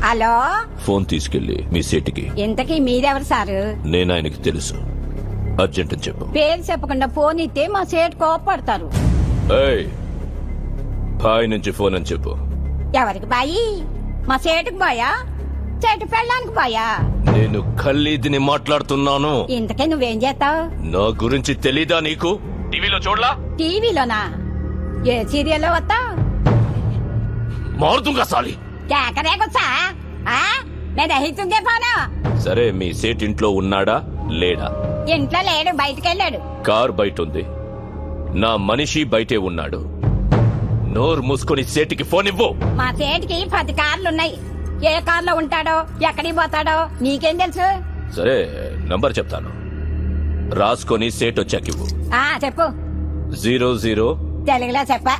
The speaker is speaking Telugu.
హలో, ఫోన్ తీసుకెళ్లి మీ సీటుకి. ఇంతకీ మీరెవరు సారు? నేను ఆయనకి తెలుసు. అర్జెంట్ అని చెప్పు. పేరు చెప్పకుండా ఫోన్ ఇస్తే మా సేటు కోపడతారు. ఏయ్, బాయ్ నుంచి ఫోన్ అని చెప్పు. ఎవరికి బాయి? మా సేటుకు బాయా? సేటు పెళ్ళానికి బాయా? నేను ఖల్లీదిని మాట్లాడుతున్నాను. ఇంతకీ నువ్వేం చేస్తావు? నా గురించి తెలీదా నీకు? టీవీలో చూడలా? టీవీలోనా? ఏ సీరియల్లో వస్తా? మారుతుంగా సాలి. కేకరేకొచ్చా? నేను దహితుంగే పోనా? సరే, మీ సేట్ ఇంట్లో ఉన్నాడా లేడా? ఇంట్లో లేడు, బయటకెళ్ళాడు. కార్ బయట ఉంది. నా మనిషి బయటే ఉన్నాడు. నోరు మూసుకొని సేటికి ఫోన్ ఇవ్వు. మా సేటికి 10 కార్లున్నాయి. ఏ కార్లో ఉంటాడో, ఎక్కడికి పోతాడో నీకేం తెలుసు? సరే, నంబర్ చెప్తాను, రాసుకొని సేట్ వచ్చాక ఇవ్వు. చెప్పు. 00 తెలుగులో చెప్పా.